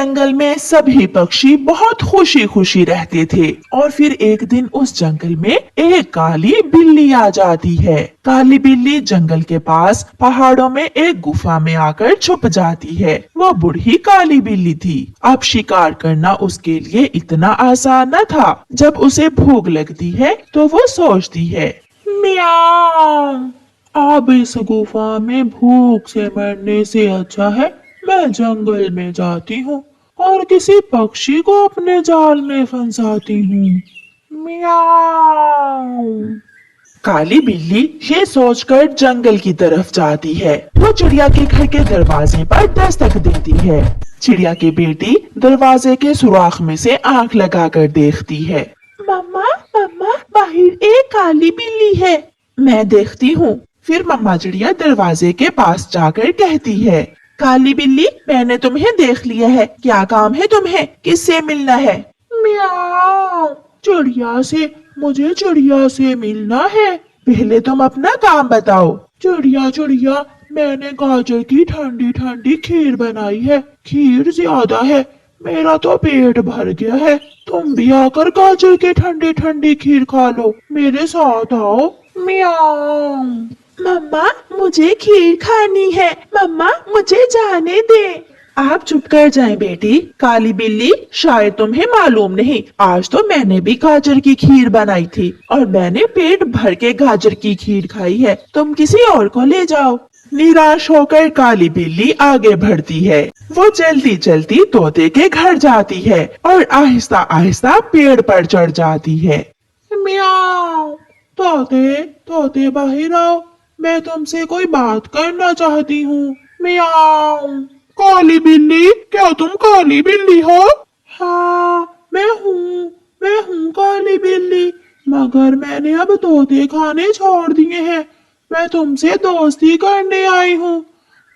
जंगल में सभी पक्षी बहुत खुशी खुशी रहते थे और फिर एक दिन उस जंगल में एक काली बिल्ली आ जाती है। काली बिल्ली जंगल के पास पहाड़ों में एक गुफा में आकर छुप जाती है। वो बूढ़ी काली बिल्ली थी। अब शिकार करना उसके लिए इतना आसान न था। जब उसे भूख लगती है तो वो सोचती है, म्याऊं, अब इस गुफा में भूख से मरने से अच्छा है मैं जंगल में जाती हूँ और किसी पक्षी को अपने जाल में फंसाती हूँ। म्याऊं। काली बिल्ली ये सोचकर जंगल की तरफ जाती है। वो चिड़िया के घर के दरवाजे पर दस्तक देती है। चिड़िया की बेटी दरवाजे के सुराख में से आंख लगाकर देखती है। मम्मा मम्मा, बाहर एक काली बिल्ली है। मैं देखती हूँ। फिर मम्मा चिड़िया दरवाजे के पास जाकर कहती है, काली बिल्ली, मैंने तुम्हें देख लिया है। क्या काम है तुम्हें? किससे मिलना है? म्याऊं। चिड़िया से। मुझे चिड़िया से मिलना है। पहले तुम अपना काम बताओ। चिड़िया चिड़िया, मैंने गाजर की ठंडी ठंडी खीर बनाई है। खीर ज्यादा है, मेरा तो पेट भर गया है। तुम भी आकर गाजर की ठंडी ठंडी खीर खा लो। मेरे साथ आओ। म्याऊं। मम्मा, मुझे खीर खानी है। मम्मा, मुझे जाने दे। आप चुप कर जाएं बेटी। काली बिल्ली, शायद तुम्हें मालूम नहीं, आज तो मैंने भी गाजर की खीर बनाई थी और मैंने पेट भर के गाजर की खीर खाई है। तुम किसी और को ले जाओ। निराश होकर काली बिल्ली आगे बढ़ती है। वो जल्दी जल्दी तोते के घर जाती है और आहिस्ता आहिस्ता पेड़ पर चढ़ जाती है। म्याऊं। तोते तोते, बाहर आओ, मैं तुमसे कोई बात करना चाहती हूँ। म्याऊं। काली बिल्ली, क्या तुम काली बिल्ली हो? हाँ, मैं हूँ काली बिल्ली, मगर मैंने अब तोते खाने छोड़ दिए हैं। मैं तुमसे दोस्ती करने आई हूँ।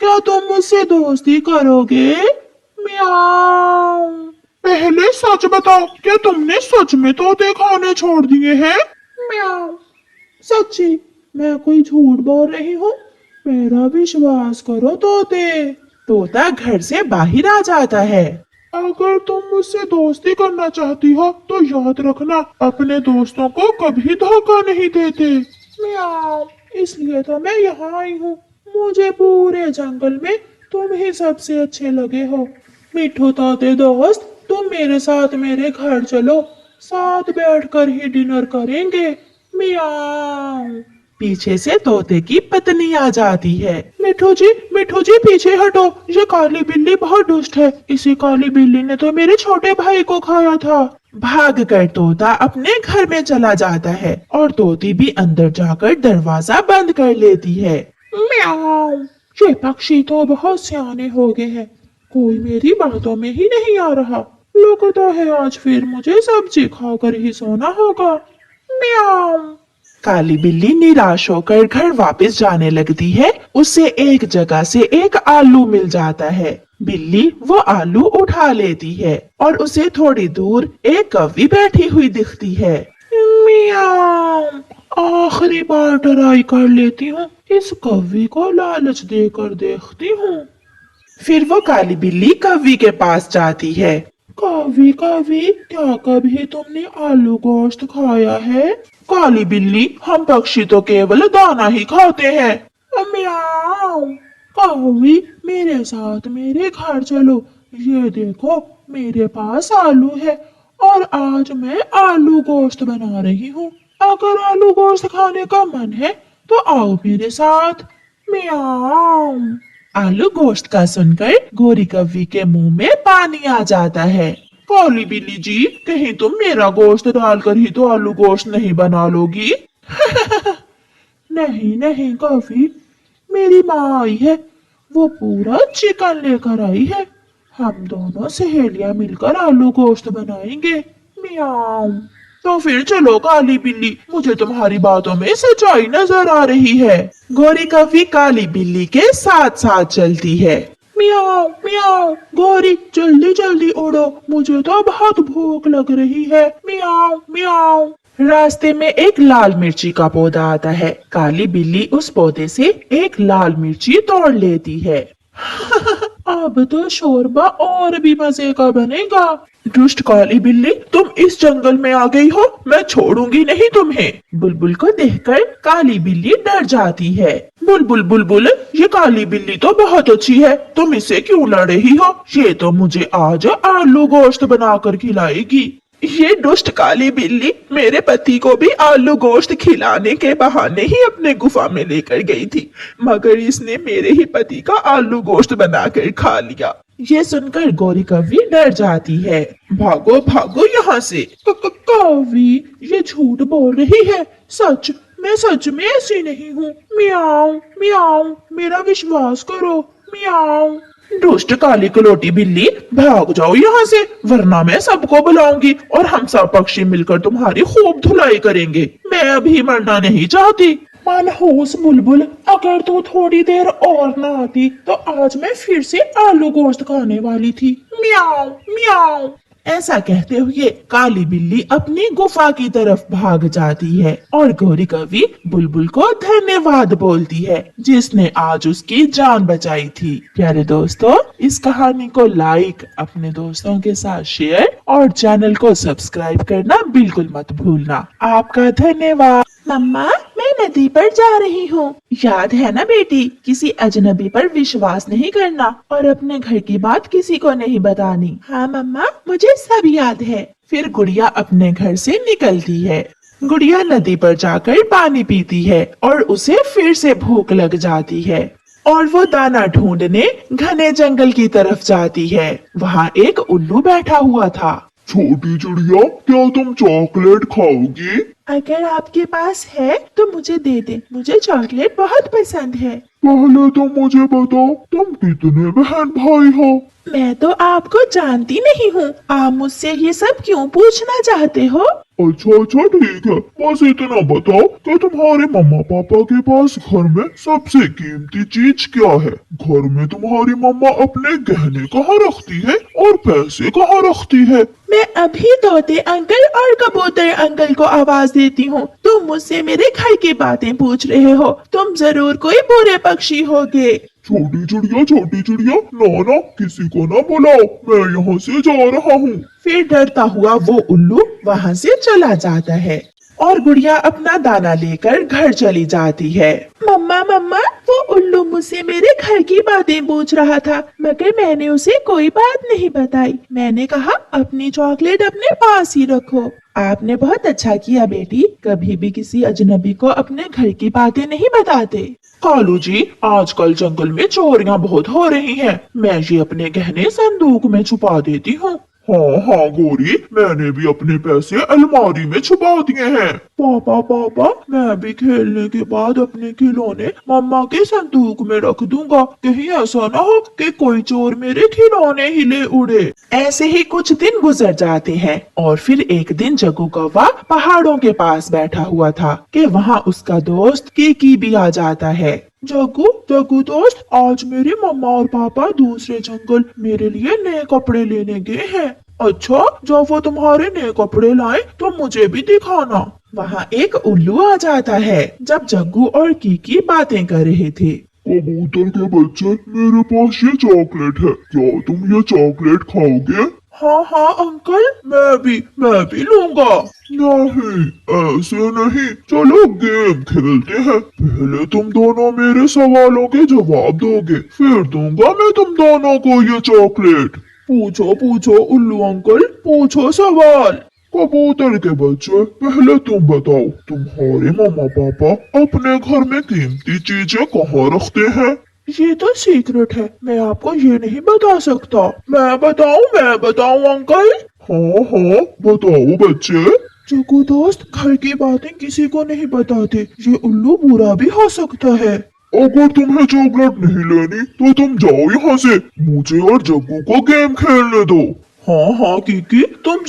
क्या तुम मुझसे दोस्ती करोगे? म्याऊं। पहले सच बताओ, क्या तुमने सच में तोते खाने छोड़ दिए हैं? म्याऊं। सच्ची, मैं कोई झूठ बोल रही हूँ? मेरा विश्वास करो तोते। तोता घर से बाहर आ जाता है। अगर तुम मुझसे दोस्ती करना चाहती हो तो याद रखना, अपने दोस्तों को कभी धोखा नहीं देते। म्याऊं। इसलिए तो मैं यहाँ आई हूँ। मुझे पूरे जंगल में तुम ही सबसे अच्छे लगे हो। मिठू तोते दोस्त, तुम मेरे साथ मेरे घर चलो, साथ बैठकर ही डिनर करेंगे। म्याऊं। पीछे से तोते की पत्नी आ जाती है। मिठू जी पीछे हटो, ये काली बिल्ली बहुत दुष्ट है। इसी काली बिल्ली ने तो मेरे छोटे भाई को खाया था। भागकर तोता अपने घर में चला जाता है और तोती भी अंदर जाकर दरवाजा बंद कर लेती है। म्याऊं। ये पक्षी तो बहुत सियाने हो गए हैं, कोई मेरी बातों में ही नहीं आ रहा। लगता है आज फिर मुझे सब्जी खाकर ही सोना होगा। म्याऊं। काली बिल्ली निराश होकर घर वापस जाने लगती है। उसे एक जगह से एक आलू मिल जाता है। बिल्ली वो आलू उठा लेती है और उसे थोड़ी दूर एक कौवी बैठी हुई दिखती है। म्याऊं। आखिरी बार ट्राई कर लेती हूँ, इस कौवी को लालच देकर देखती हूँ। फिर वो काली बिल्ली कौवी के पास जाती है। कौवी कौवी, क्या कभी तुमने आलू गोश्त खाया है? काली बिल्ली, हम पक्षी तो केवल दाना ही खाते हैं। म्याऊं। कौवी, मेरे साथ मेरे घर चलो, ये देखो मेरे पास आलू है और आज मैं आलू गोश्त बना रही हूँ। अगर आलू गोश्त खाने का मन है तो आओ मेरे साथ। म्याऊं। आलू गोश्त का सुनकर गोरी कौवी के मुंह में पानी आ जाता है। काली बिल्ली जी, कहीं तुम मेरा गोश्त डालकर ही तो आलू गोश्त नहीं बना लोगी? नहीं नहीं कौवी, मेरी माँ आई है, वो पूरा चिकन लेकर आई है। हम दोनों सहेलियां मिलकर आलू गोश्त बनाएंगे। म्याऊं। तो फिर चलो काली बिल्ली, मुझे तुम्हारी बातों में सच्चाई नजर आ रही है। गोरी कौवी काली बिल्ली के साथ साथ चलती है। म्याऊं म्याऊं, गोरी जल्दी जल्दी उड़ो, मुझे तो बहुत भूख लग रही है। म्याऊं म्याऊं। रास्ते में एक लाल मिर्ची का पौधा आता है। काली बिल्ली उस पौधे से एक लाल मिर्ची तोड़ लेती है। अब तो शोरबा और भी मजे का बनेगा। दुष्ट काली बिल्ली, तुम इस जंगल में आ गई हो, मैं छोड़ूंगी नहीं तुम्हें। बुलबुल को देखकर काली बिल्ली डर जाती है। बुलबुल बुलबुल, ये काली बिल्ली तो बहुत अच्छी है, तुम इसे क्यों लड़ रही हो? ये तो मुझे आज आलू गोश्त बनाकर खिलाएगी। ये दुष्ट काली बिल्ली मेरे पति को भी आलू गोश्त खिलाने के बहाने ही अपने गुफा में लेकर गई थी, मगर इसने मेरे ही पति का आलू गोश्त बनाकर खा लिया। ये सुनकर गौरी कौवी डर जाती है। भागो भागो यहाँ से। कौवी, ये झूठ बोल रही है, मैं सच में ऐसी नहीं हूँ। मियाऊ मियाऊ, मेरा विश्वास करो, मियाऊ। दुष्ट काली कलोटी बिल्ली, भाग जाओ यहाँ से, वरना मैं सबको बुलाऊंगी और हम सब पक्षी मिलकर तुम्हारी खूब धुलाई करेंगे। मैं अभी मरना नहीं चाहती। मनहूस बुलबुल, अगर तू थोड़ी देर और न आती तो आज मैं फिर से आलू गोश्त खाने वाली थी। म्याऊ म्याऊ। ऐसा कहते हुए काली बिल्ली अपनी गुफा की तरफ भाग जाती है और गौरी कवि बुलबुल को धन्यवाद बोलती है, जिसने आज उसकी जान बचाई थी। प्यारे दोस्तों, इस कहानी को लाइक, अपने दोस्तों के साथ शेयर और चैनल को सब्सक्राइब करना बिल्कुल मत भूलना। आपका धन्यवाद। मम्मा, मैं नदी पर जा रही हूँ। याद है ना बेटी, किसी अजनबी पर विश्वास नहीं करना और अपने घर की बात किसी को नहीं बतानी। हाँ मम्मा, मुझे सब याद है। फिर गुड़िया अपने घर से निकलती है। गुड़िया नदी पर जाकर पानी पीती है और उसे फिर से भूख लग जाती है और वो दाना ढूंढने घने जंगल की तरफ जाती है। वहाँ एक उल्लू बैठा हुआ था। छोटी चिड़िया, क्या तुम चॉकलेट खाओगी? अगर आपके पास है तो मुझे दे दे, मुझे चॉकलेट बहुत पसंद है। पहले तो मुझे बताओ, तुम कितने बहन भाई हो? मैं तो आपको जानती नहीं हूँ, आप मुझसे ये सब क्यों पूछना चाहते हो? अच्छा अच्छा ठीक है, बस इतना बताओ कि तुम्हारे मम्मा पापा के पास घर में सबसे कीमती चीज क्या है? घर में तुम्हारी मम्मा अपने गहने कहाँ रखती है और पैसे कहाँ रखती है? मैं अभी तोते अंकल और कबूतर अंकल को आवाज देती हूँ। तुम मुझसे मेरे घर की बातें पूछ रहे हो, तुम जरूर कोई बुरे पक्षी होगे। छोटी चिड़िया, ना किसी को ना बुलाओ, मैं यहाँ से जा रहा हूँ। फिर डरता हुआ वो उल्लू वहाँ से चला जाता है और गुड़िया अपना दाना लेकर घर चली जाती है। मम्मा मम्मा, वो उल्लू मुझसे मेरे घर की बातें पूछ रहा था, मगर मैंने उसे कोई बात नहीं बताई। मैंने कहा अपनी चॉकलेट अपने पास ही रखो। आपने बहुत अच्छा किया बेटी, कभी भी किसी अजनबी को अपने घर की बातें नहीं बताते। कालू जी, आजकल जंगल में चोरियां बहुत हो रही हैं। मैं ये अपने गहने संदूक में छुपा देती हूँ। हाँ गौरी, मैंने भी अपने पैसे अलमारी में छुपा दिए हैं। पापा, मैं भी खेलने के बाद अपने खिलौने मम्मा के संदूक में रख दूंगा। कहीं ऐसा ना हो कि कोई चोर मेरे खिलौने ही ले उड़े। ऐसे ही कुछ दिन गुजर जाते हैं और फिर एक दिन जग्गू कौवा पहाड़ों के पास बैठा हुआ था कि वहाँ उसका दोस्त कीकी भी आ जाता है। जग्गू दोस्त, आज मेरे मम्मा और पापा दूसरे जंगल मेरे लिए नए कपड़े लेने गए हैं। अच्छा, जब वो तुम्हारे नए कपड़े लाए तो मुझे भी दिखाना। वहाँ एक उल्लू आ जाता है जब जग्गू और कीकी बातें कर रहे थे। कबूतर के बच्चे, मेरे पास ये चॉकलेट है, क्या तुम ये चॉकलेट खाओगे? हाँ अंकल, मैं भी लूंगा। नहीं, ऐसे नहीं, चलो गेम खेलते हैं। पहले तुम दोनों मेरे सवालों के जवाब दोगे, फिर दूंगा मैं तुम दोनों को ये चॉकलेट। पूछो उल्लू अंकल, पूछो सवाल। कबूतर के बच्चे, पहले तुम बताओ, तुम्हारे मम्मा पापा अपने घर में कीमती चीजें कहाँ रखते हैं? ये तो सीक्रेट है, मैं आपको ये नहीं बता सकता। मैं बताऊं अंकल? हाँ, बताओ बच्चे। जग्गू दोस्त, घर की बातें किसी को नहीं बताते, ये उल्लू बुरा भी हो सकता है। अगर तुम्हें चॉकलेट नहीं लेनी तो तुम जाओ यहाँ से, मुझे और जग्गू को गेम खेलने दो। हाँ कीकी, तुम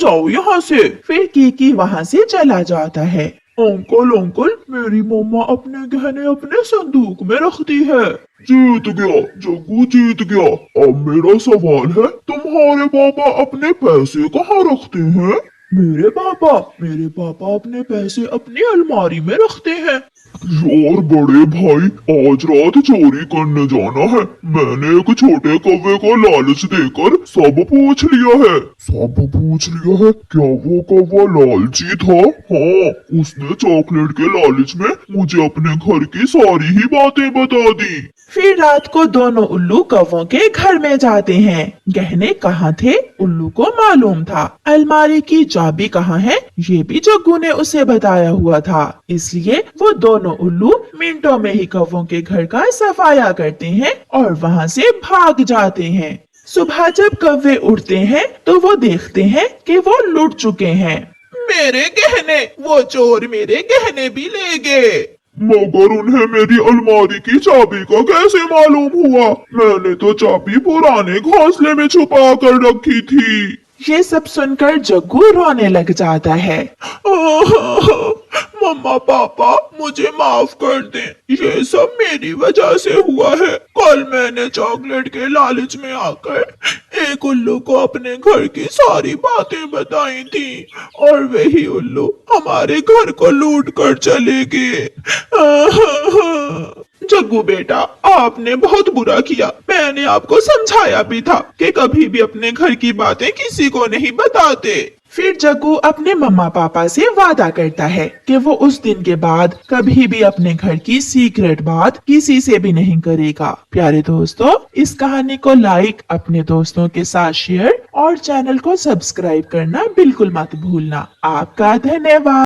जाओ यहाँ से। फिर कीकी वहाँ से चला जाता है। अंकल, मेरी मम्मा अपने गहने अपने संदूक में रखती है। जीत गया, जग्गू जीत गया। अब मेरा सवाल है, तुम्हारे पापा अपने पैसे कहाँ रखते हैं? मेरे पापा अपने पैसे अपनी अलमारी में रखते हैं। यार बड़े भाई, आज रात चोरी करने जाना है। मैंने एक छोटे कौवे को लालच देकर सब पूछ लिया है। सब पूछ लिया है? क्या वो कौवा लालची था? हाँ, उसने चॉकलेट के लालच में मुझे अपने घर की सारी ही बातें बता दी। फिर रात को दोनों उल्लू कौवों के घर में जाते हैं। गहने कहाँ थे उल्लू को मालूम था। अलमारी की चाबी कहाँ है ये भी जग्गू ने उसे बताया हुआ था। इसलिए वो दोनों उल्लू मिनटों में ही कौवों के घर का सफाया करते हैं और वहाँ से भाग जाते हैं। सुबह जब कौवे उठते हैं तो वो देखते हैं कि वो लुट चुके हैं। मेरे गहने, वो चोर मेरे गहने भी ले गए। मगर उन्हें मेरी अलमारी की चाबी का कैसे मालूम हुआ? मैंने तो चाबी पुराने घोंसले में छुपा कर रखी थी। ये सब सुनकर जग्गू रोने लग जाता है। मम्मा पापा मुझे माफ कर दें, ये सब मेरी वजह से हुआ है। कल मैंने चॉकलेट के लालच में आकर एक उल्लू को अपने घर की सारी बातें बताई थी और वही उल्लू हमारे घर को लूट कर चले गए। जग्गू बेटा, आपने बहुत बुरा किया। मैंने आपको समझाया भी था कि कभी भी अपने घर की बातें किसी को नहीं बताते। फिर जग्गू अपने मम्मा पापा से वादा करता है कि वो उस दिन के बाद कभी भी अपने घर की सीक्रेट बात किसी से भी नहीं करेगा। प्यारे दोस्तों, इस कहानी को लाइक, अपने दोस्तों के साथ शेयर और चैनल को सब्सक्राइब करना बिल्कुल मत भूलना। आपका धन्यवाद।